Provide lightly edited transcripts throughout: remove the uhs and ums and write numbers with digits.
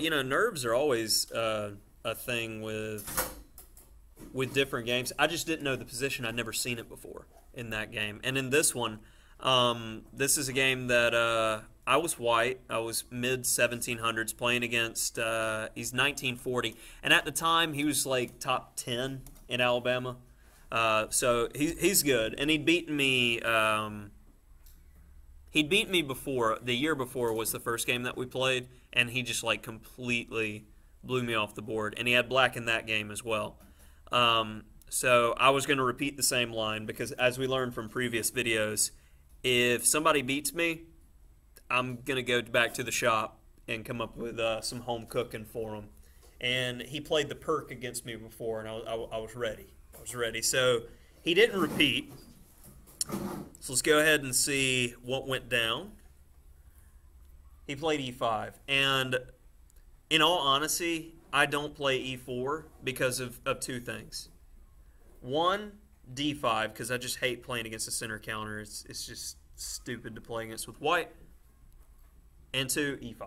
you know, nerves are always a thing with different games. I just didn't know the position. I'd never seen it before in that game. And in this one, this is a game that I was white. I was mid-1700s playing against, he's 1940. And at the time, he was like top 10 in Alabama. So he's good. And he'd beaten me before. The year before was the first game that we played. And he just like completely blew me off the board. And he had black in that game as well. So I was going to repeat the same line because as we learned from previous videos, if somebody beats me, I'm going to go back to the shop and come up with some home cooking for him. And he played the perk against me before, and I was ready. I was ready. So he didn't repeat. So let's go ahead and see what went down. He played e5. And in all honesty, I don't play e4 because of two things. One, d5, because I just hate playing against the center counter. It's just stupid to play against with white. And two, e5.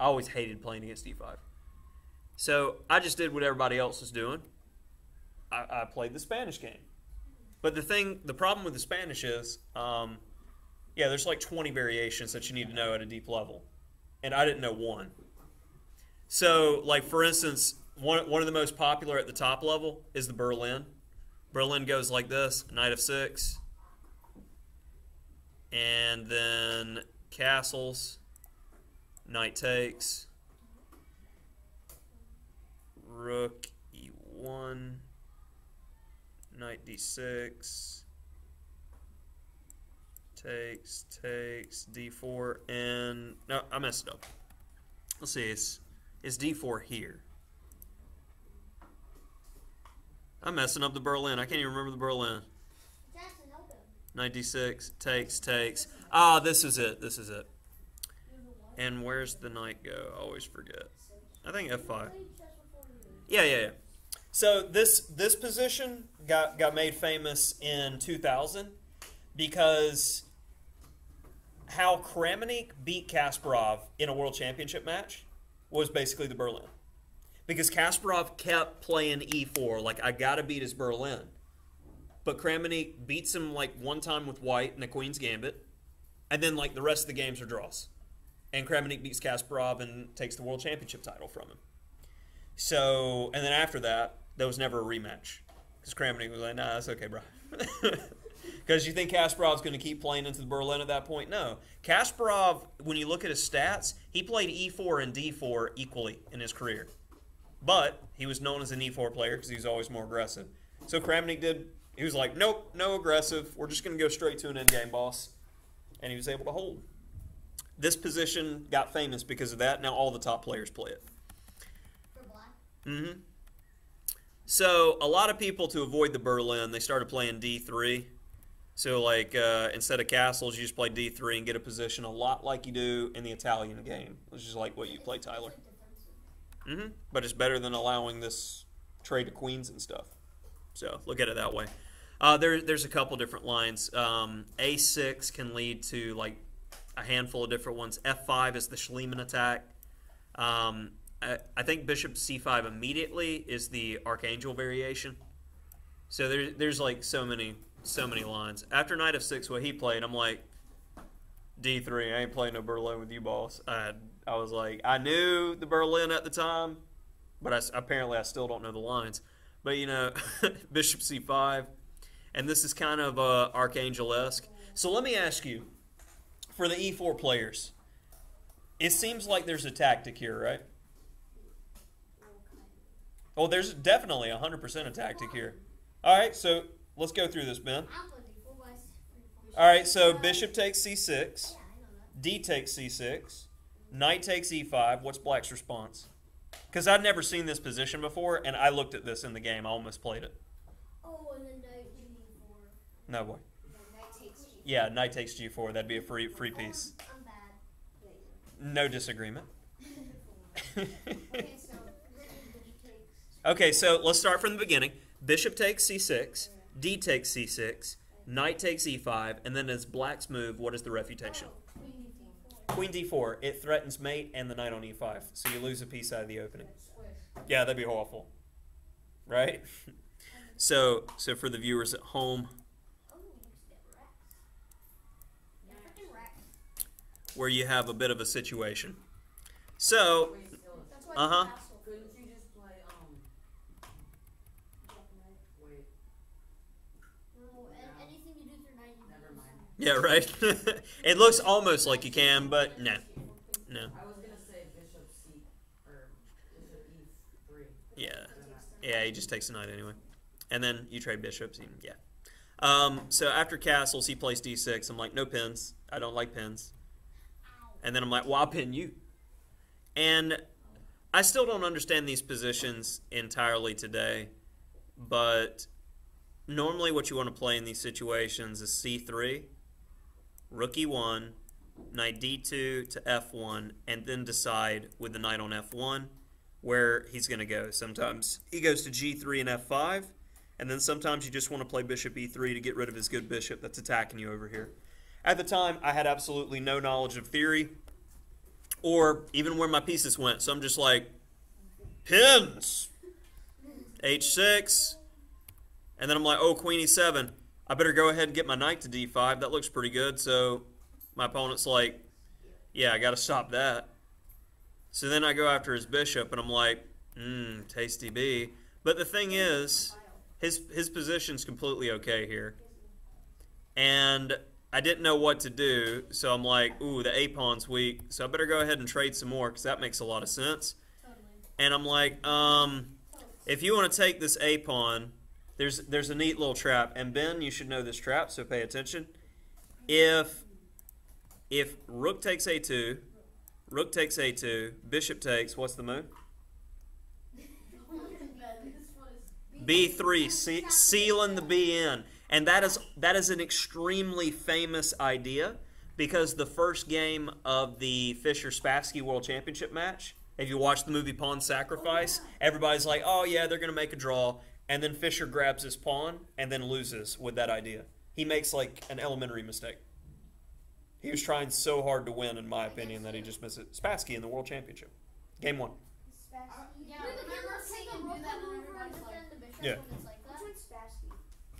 I always hated playing against e5. So I just did what everybody else was doing. I played the Spanish game. But the problem with the Spanish is, yeah, there's like 20 variations that you need to know at a deep level. And I didn't know one. So, like, for instance, one of the most popular at the top level is the Berlin. Berlin goes like this, knight of 6. And then castles, knight takes, rook e1, knight d6, takes, d4, and no, I messed it up. Let's see, it's d4 here. I'm messing up the Berlin. I can't even remember the Berlin. Knight d6, takes. Ah, this is it. This is it. And where's the knight go? I always forget. I think f5. Yeah. So this position got made famous in 2000 because how Kramnik beat Kasparov in a world championship match was basically the Berlin. Because Kasparov kept playing e4, like, I gotta beat his Berlin. But Kramnik beats him, like, one time with white in the Queen's Gambit, and then, like, the rest of the games are draws. And Kramnik beats Kasparov and takes the world championship title from him. So, and then after that, there was never a rematch. Because Kramnik was like, nah, that's okay, bro. Because you think Kasparov's going to keep playing into the Berlin at that point? No. Kasparov, when you look at his stats, he played e4 and d4 equally in his career. But he was known as an e4 player because he was always more aggressive. So Kramnik he was like, nope, no aggressive. We're just going to go straight to an endgame, boss. And he was able to hold. This position got famous because of that. Now all the top players play it. For black? Mm-hmm. So a lot of people, to avoid the Berlin, they started playing d3. So like instead of castles, you just play d3 and get a position a lot like you do in the Italian game, which is like what you play, Tyler. Mm-hmm. But it's better than allowing this trade of queens and stuff. So look at it that way. There's a couple different lines. A6 can lead to like a handful of different ones. F5 is the Schliemann attack. I think bishop c5 immediately is the archangel variation. So there's like so many lines. After knight of 6, what he played, I'm like, d3. I ain't playing no Berlin with you, boss. I was like, I knew the Berlin at the time, but apparently I still don't know the lines. But, you know, bishop c5, and this is kind of archangel-esque. So let me ask you, for the e4 players, it seems like there's a tactic here, right? Oh, there's definitely 100% a tactic here. All right, so let's go through this, Ben. All right, so bishop takes c6, d takes c6, knight takes e5. What's black's response? Because I'd never seen this position before, and I looked at this in the game. I almost played it. Oh, and then knight g4. No way. Knight takes g4. Yeah, knight takes g4. That'd be a free piece. I'm bad. No disagreement. Okay, so Okay, so let's start from the beginning. Bishop takes c6, d takes c6, knight takes e5, and then as black's move, what is the refutation? queen d4. It threatens mate and the knight on e5, so you lose a piece out of the opening. Yeah, that'd be awful, right? So for the viewers at home, where you have a bit of a situation. So, Couldn't you just play, wait, Anything you do through 90 never mind. yeah, right? It looks almost like you can, but no. No. I was gonna say bishop C, or bishop E3. Yeah. Yeah, he just takes a knight anyway. And then you trade bishops. Yeah. So after castles, he plays d6. I'm like, no pins. I don't like pins. And then I'm like, well, I'll pin you. And I still don't understand these positions entirely today. But normally what you want to play in these situations is c3, rook e1, knight d2 to f1, and then decide with the knight on f1 where he's going to go. Sometimes he goes to g3 and f5, and then sometimes you just want to play bishop e3 to get rid of his good bishop that's attacking you over here. At the time, I had absolutely no knowledge of theory or even where my pieces went, so I'm just like, pins! h6, and then I'm like, oh, queen e7. I better go ahead and get my knight to d5. That looks pretty good, so my opponent's like, yeah, I got to stop that. So then I go after his bishop, and I'm like, tasty B. But the thing is, his position's completely okay here. And I didn't know what to do, so I'm like, ooh, the A-pawn's weak, so I better go ahead and trade some more, because that makes a lot of sense. And I'm like, if you want to take this A-pawn, there's a neat little trap. And Ben, you should know this trap, so pay attention. If rook takes A2, rook takes A2, bishop takes, what's the move? B3, sealing the B in. And that is an extremely famous idea, because the first game of the Fischer-Spassky World Championship match, if you watch the movie Pawn Sacrifice, everybody's like, oh yeah, they're going to make a draw. And then Fischer grabs his pawn and then loses with that idea. He makes like an elementary mistake. He was trying so hard to win, in my opinion, that he just missed it. Spassky in the World Championship. Game 1. Yeah.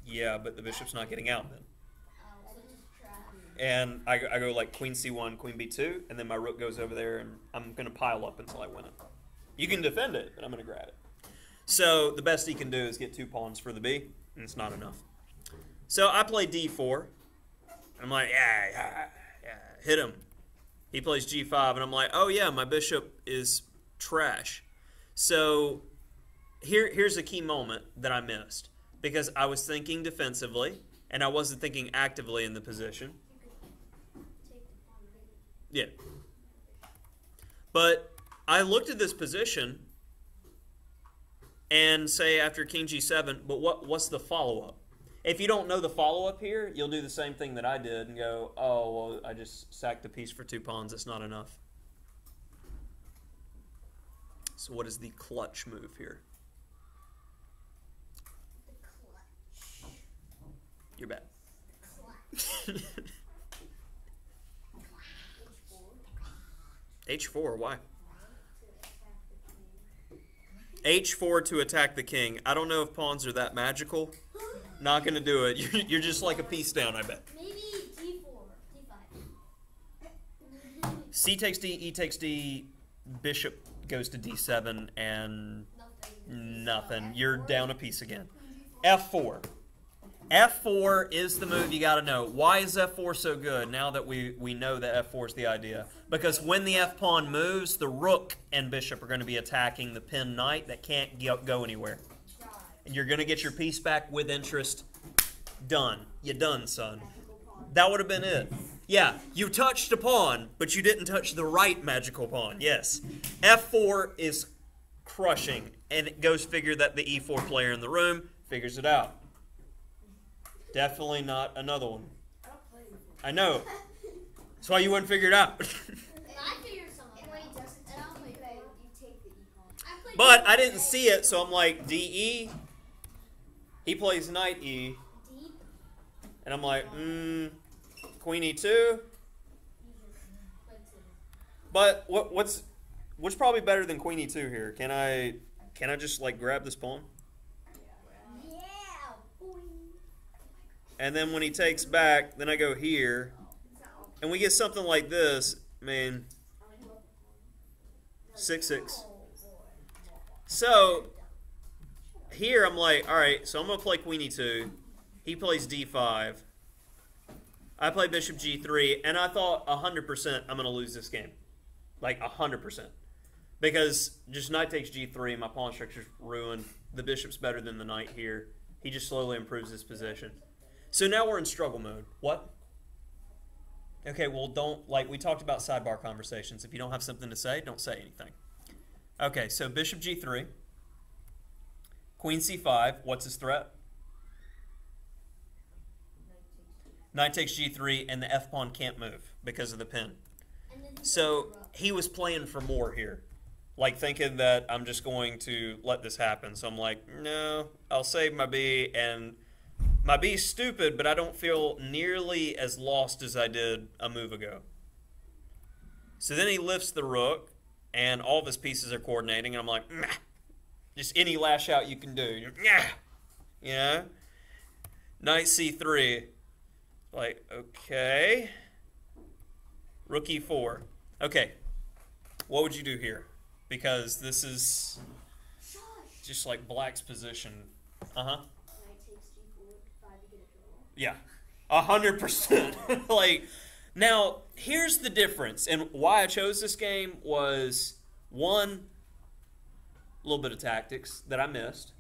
Yeah, but the bishop's not getting out then. And I go like queen c1, queen b2, and then my rook goes over there, and I'm going to pile up until I win it. You can defend it, but I'm going to grab it. So the best he can do is get 2 pawns for the b, and it's not enough. So I play d4, and I'm like, yeah, hit him. He plays g5, and I'm like, oh yeah, my bishop is trash. So here's a key moment that I missed, because I was thinking defensively, and I wasn't thinking actively in the position. Yeah. But I looked at this position and say after king g7, but what's the follow-up? If you don't know the follow-up here, you'll do the same thing that I did and go, oh, well, I just sacked a piece for 2 pawns. It's not enough. So what is the clutch move here? You're bad. H4, why? H4 to attack the king. I don't know if pawns are that magical. Not going to do it. You're just like a piece down, I bet. Maybe D4, D5. C takes D, E takes D, bishop goes to D7, and nothing. You're down a piece again. F4. F4 is the move you got to know. Why is F4 so good now that we know that F4 is the idea? Because when the F pawn moves, the rook and bishop are going to be attacking the pinned knight that can't go anywhere. And you're going to get your piece back with interest. Done. You done, son. That would have been it. Yeah, you touched a pawn, but you didn't touch the right magical pawn. Yes. F4 is crushing, and it goes figure that the E4 player in the room figures it out. Definitely not another one. I know. That's why you wouldn't figure it out. I figured something out. But I didn't see it, so I'm like, DE. He plays knight E. And I'm like, queen E2. But what's probably better than queen e2 here? Can I just like grab this pawn? Yeah. Boing. And then when he takes back, then I go here, and we get something like this. I mean, 6-6. So here I'm like, all right, so I'm gonna play queen e2. He plays d5. I play bishop g3, and I thought 100% I'm gonna lose this game, like 100%, because just knight takes g3, my pawn structure's ruined. The bishop's better than the knight here. He just slowly improves his position. So now we're in struggle mode. What? Okay, well, don't, like, we talked about sidebar conversations. If you don't have something to say, don't say anything. Okay, so bishop g3, queen c5. What's his threat? Knight takes g3, and the f-pawn can't move because of the pin. So he was playing for more here, like thinking that I'm just going to let this happen. So I'm like, no, I'll save my b, and my b's stupid, but I don't feel nearly as lost as I did a move ago. So then he lifts the rook, and all of his pieces are coordinating, and I'm like, meh. Just any lash out you can do. Yeah. You know? Knight c3. Like, okay. Rook e4. Okay. What would you do here? Because this is just like black's position. Uh-huh. Knight takes g4, 5 to get a Yeah. draw. 100%. Like, now, here's the difference. And why I chose this game was, one, a little bit of tactics that I missed.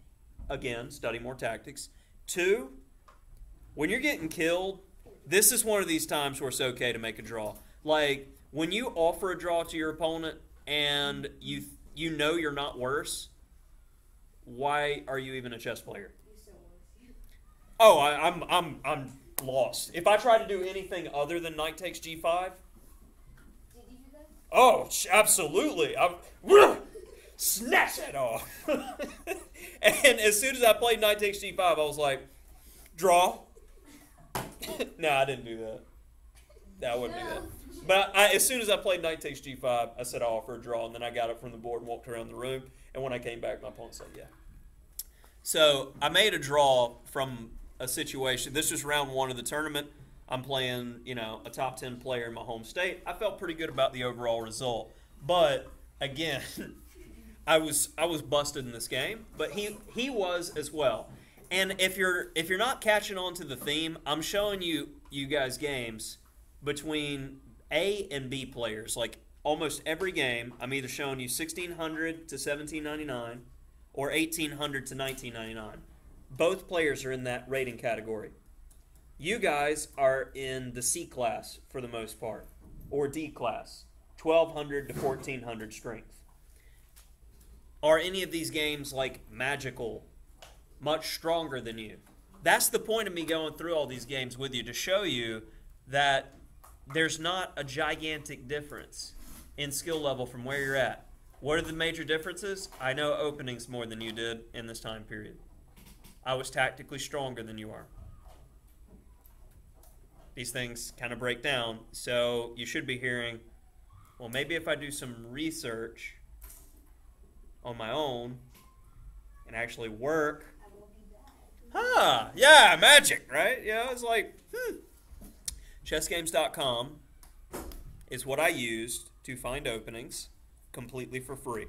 Again, study more tactics. Two, when you're getting killed, this is one of these times where it's okay to make a draw. Like, when you offer a draw to your opponent and you know you're not worse, why are you even a chess player? Oh, I'm lost. If I try to do anything other than knight takes g5, Did you do that? oh, absolutely. Snatch that off. And as soon as I played knight takes g5, I was like, draw. No, I didn't do that. No, I wouldn't do that. But as soon as I played knight takes g5, I said I'll offer a draw, and then I got up from the board and walked around the room. And when I came back, my opponent said, yeah. So I made a draw from a situation. This was round 1 of the tournament. I'm playing, you know, a top 10 player in my home state. I felt pretty good about the overall result. But again, I was busted in this game, but he was as well. And if you're not catching on to the theme, I'm showing you guys games between A and B players. Like almost every game, I'm either showing you 1600 to 1799 or 1800 to 1999. Both players are in that rating category. You guys are in the C class for the most part, or D class, 1200 to 1400 strength. Are any of these games like magical, much stronger than you? That's the point of me going through all these games with you, to show you that there's not a gigantic difference in skill level from where you're at. What are the major differences? I know openings more than you did in this time period. I was tactically stronger than you are. These things kind of break down, so you should be hearing, well, maybe if I do some research on my own and actually work. Huh, yeah, magic, right? Yeah, it's like, Chessgames.com is what I used to find openings completely for free.